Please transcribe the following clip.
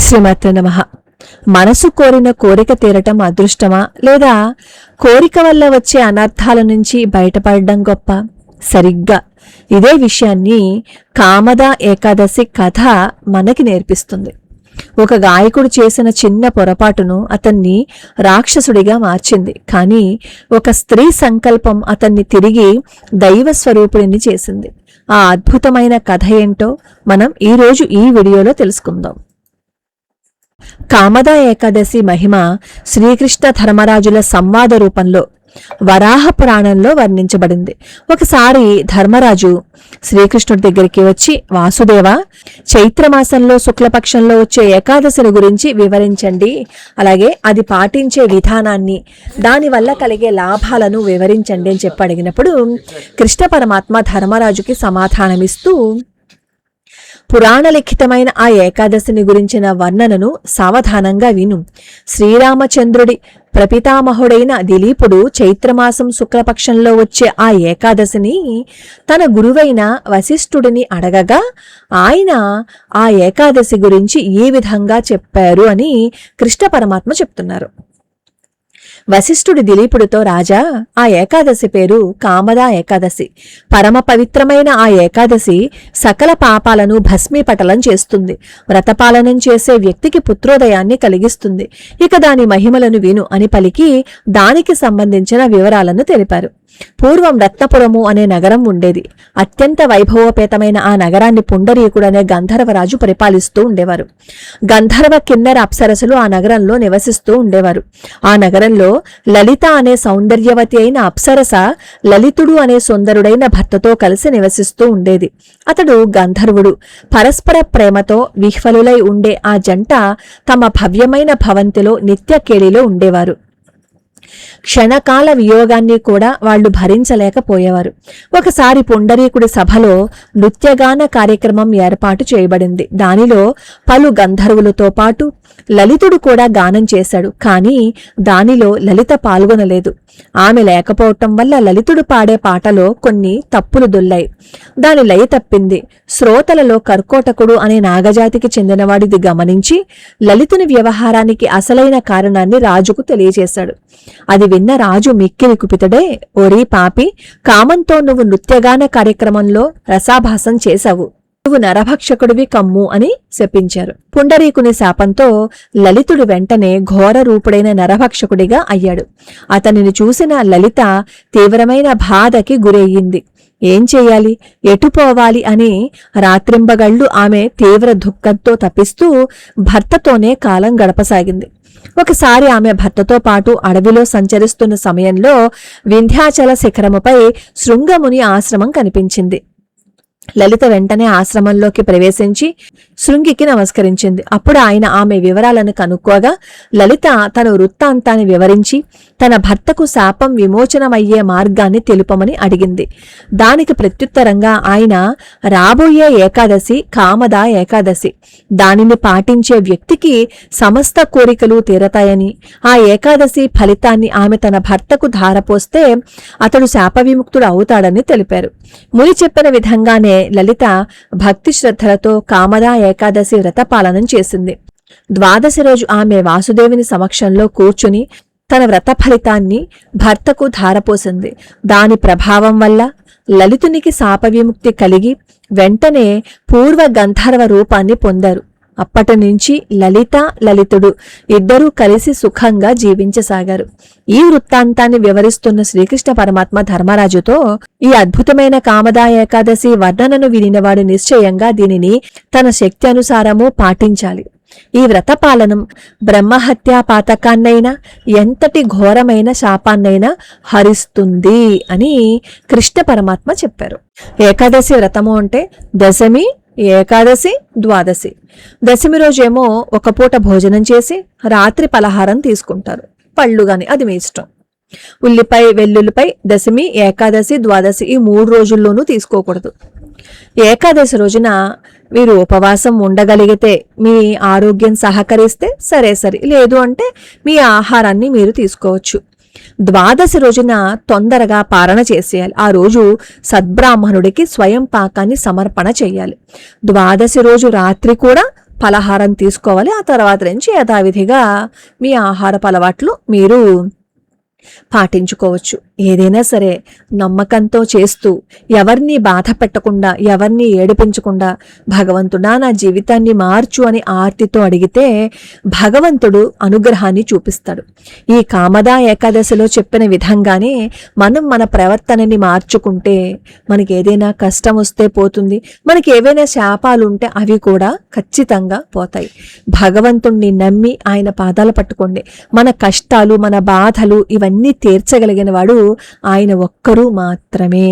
శ్రీమాత్రే నమః. మనసు కోరిన కోరిక తీరటం అదృష్టమా, లేదా కోరిక వల్ల వచ్చే అనర్థాల నుంచి బయటపడడం గొప్ప? సరిగ్గా ఇదే విషయాన్ని కామద ఏకాదశి కథ మనకి నేర్పిస్తుంది. ఒక గాయకుడు చేసిన చిన్న పొరపాటును అతన్ని రాక్షసుడిగా మార్చింది. కానీ ఒక స్త్రీ సంకల్పం అతన్ని తిరిగి దైవ స్వరూపుడిని చేసింది. ఆ అద్భుతమైన కథ ఏంటో మనం ఈరోజు ఈ వీడియోలో తెలుసుకుందాం. కామద ఏకాదశి మహిమ శ్రీకృష్ణ ధర్మరాజుల సంవాద రూపంలో వరాహ పురాణంలో వర్ణించబడింది. ఒకసారి ధర్మరాజు శ్రీకృష్ణుడి దగ్గరికి వచ్చి, వాసుదేవ, చైత్రమాసంలో శుక్లపక్షంలో వచ్చే ఏకాదశిని గురించి వివరించండి, అలాగే అది పాటించే విధానాన్ని, దానివల్ల కలిగే లాభాలను వివరించండి అని చెప్పి అడిగినప్పుడు కృష్ణ పరమాత్మ ధర్మరాజుకి సమాధానమిస్తూ, పురాణలిఖితమైన ఆ ఏకాదశిని గురించిన వర్ణనను సావధానంగా విను. శ్రీరామచంద్రుడి ప్రపితామహుడైన దిలీపుడు చైత్రమాసం శుక్లపక్షంలో వచ్చే ఆ ఏకాదశిని తన గురువైన వశిష్ఠుడిని అడగగా ఆయన ఆ ఏకాదశి గురించి ఈ విధంగా చెప్పారు అని కృష్ణ పరమాత్మ చెప్తున్నారు. వశిష్ఠుడి దిలీపుడితో, రాజా, ఆ ఏకాదశి పేరు కామద ఏకాదశి. పరమ పవిత్రమైన ఆ ఏకాదశి సకల పాపాలను భస్మీపటలం చేస్తుంది. వ్రతపాలనం చేసే వ్యక్తికి పుత్రోదయాన్ని కలిగిస్తుంది. ఇక దాని మహిమలను విను అని పలికి దానికి సంబంధించిన వివరాలను తెలిపారు. పూర్వం రత్నపురము అనే నగరం ఉండేది. అత్యంత వైభవోపేతమైన ఆ నగరాన్ని పుండరీకుడు అనే గంధర్వరాజు పరిపాలిస్తూ ఉండేవారు. గంధర్వ కిన్నెర అప్సరసులు ఆ నగరంలో నివసిస్తూ ఉండేవారు. ఆ నగరంలో లలిత అనే సౌందర్యవతి అయిన అప్సరస లలితుడు అనే సుందరుడైన భర్తతో కలిసి నివసిస్తూ ఉండేది. అతడు గంధర్వుడు. పరస్పర ప్రేమతో విహ్వలులై ఉండే ఆ జంట తమ భవ్యమైన భవంతిలో నిత్య కేళిలో ఉండేవారు. క్షణకాల వియోగాన్ని కూడా వాళ్లు భరించలేకపోయేవారు. ఒకసారి పుండరీకుడి సభలో నృత్యగాన కార్యక్రమం ఏర్పాటు చేయబడింది. దానిలో పలు గంధర్వులతో పాటు లలితుడు కూడా గానం చేశాడు. కానీ దానిలో లలిత పాల్గొనలేదు. ఆమె లేకపోవటం వల్ల లలితుడు పాడే పాటలో కొన్ని తప్పులు దొల్లాయి. దాని లయ తప్పింది. శ్రోతలలో కర్కోటకుడు అనే నాగజాతికి చెందినవాడిది గమనించి లలితుని వ్యవహారానికి అసలైన కారణాన్ని రాజుకు తెలియజేశాడు. అది విన్న రాజు మిక్కిలి కుపితుడే, ఓరి పాపి, కామంతో నువ్వు నృత్యగాన కార్యక్రమంలో రసాభాసం చేశావు, నువ్వు నరభక్షకుడివి కమ్ము అని శపించారు. పుండరీకుని శాపంతో లలితుడు వెంటనే ఘోర రూపుడైన నరభక్షకుడిగా అయ్యాడు. అతనిని చూసిన లలిత తీవ్రమైన బాధకి గురయ్యింది. ఏం చెయ్యాలి, ఎటుపోవాలి అని రాత్రింబగళ్లు ఆమె తీవ్ర దుఃఖంతో తపిస్తూ భర్తతోనే కాలం గడపసాగింది. ఒకసారి ఆమె భర్తతో పాటు అడవిలో సంచరిస్తున్న సమయంలో వింధ్యాచల శిఖరముపై శృంగముని ఆశ్రమం కనిపించింది. లలిత వెంటనే ఆశ్రమంలోకి ప్రవేశించి శృంగికి నమస్కరించింది. అప్పుడు ఆయన ఆమె వివరాలను కనుక్కోగా లలిత తన వృత్తాంతాన్ని వివరించి తన భర్తకు శాపం విమోచనమయ్యే మార్గాన్ని తెలుపమని అడిగింది. దానికి ప్రత్యుత్తరంగా ఆయన, రాబోయే ఏకాదశి కామద ఏకాదశి, దానిని పాటించే వ్యక్తికి సమస్త కోరికలు తీరతాయని, ఆ ఏకాదశి ఫలితాన్ని ఆమె తన భర్తకు ధారపోస్తే అతడు శాప విముక్తుడు అవుతాడని తెలిపారు. ముని చెప్పిన విధంగానే లలిత భక్తి శ్రద్ధలతో కామద ఏకాదశి వ్రతపాలనం చేసింది. ద్వాదశి రోజు ఆమె వాసుదేవుని సమక్షంలో కూర్చుని తన వ్రత ఫలితాన్ని భర్తకు ధారపోసింది. దాని ప్రభావం వల్ల లలితునికి శాప విముక్తి కలిగి వెంటనే పూర్వ గంధర్వ రూపాన్ని పొందారు. అప్పటి నుంచి లలిత లలితుడు ఇద్దరూ కలిసి సుఖంగా జీవించసాగారు. ఈ వృత్తాంతాన్ని వివరిస్తున్న శ్రీకృష్ణ పరమాత్మ ధర్మరాజుతో, ఈ అద్భుతమైన కామద ఏకాదశి వర్ణనను వినినవాడు నిశ్చయంగా దీనిని తన శక్తి అనుసారము పాటించాలి. ఈ వ్రతపాలనం బ్రహ్మహత్యా పాతకాన్నైనా ఎంతటి ఘోరమైన శాపాన్నైనా హరిస్తుంది అని కృష్ణ పరమాత్మ చెప్పారు. ఏకాదశి వ్రతము అంటే దశమి, ఏకాదశి, ద్వాదశి. దశమి రోజేమో ఒక పూట భోజనం చేసి రాత్రి పలహారం తీసుకుంటారు, పళ్ళు గాని, అది మీ ఇష్టం. ఉల్లిపాయ వెల్లుల్లిపై దశమి, ఏకాదశి, ద్వాదశి ఈ 3 రోజుల్లోనూ తీసుకోకూడదు. ఏకాదశి రోజున మీరు ఉపవాసం ఉండగలిగితే, మీ ఆరోగ్యం సహకరిస్తే సరే, లేదు అంటే మీ ఆహారాన్ని మీరు తీసుకోవచ్చు. ద్వాదశి రోజున తొందరగా పారణ చేసేయాలి. ఆ రోజు సద్బ్రాహ్మణుడికి స్వయం పాకాన్ని సమర్పణ చేయాలి. ద్వాదశి రోజు రాత్రి కూడా ఫలహారం తీసుకోవాలి. ఆ తర్వాత నుంచి యథావిధిగా మీ ఆహారపు అలవాట్లు మీరు పాటించుకోవచ్చు. ఏదైనా సరే నమ్మకంతో చేస్తూ, ఎవరిని బాధ పెట్టకుండా, ఎవరిని ఏడిపించకుండా, భగవంతుడా నా జీవితాన్ని మార్చు అని ఆర్తితో అడిగితే భగవంతుడు అనుగ్రహాన్ని చూపిస్తాడు. ఈ కామదా ఏకాదశిలో చెప్పిన విధంగానే మనం మన ప్రవర్తనని మార్చుకుంటే మనకి ఏదైనా కష్టం వస్తే పోతుంది. మనకి ఏవైనా శాపాలు ఉంటే అవి కూడా ఖచ్చితంగా పోతాయి. భగవంతుణ్ణి నమ్మి ఆయన పాదాలు పట్టుకోండి. మన కష్టాలు, మన బాధలు ఇవన్నీ తీర్చగలిగిన వాడు ఆయన ఒక్కరూ మాత్రమే.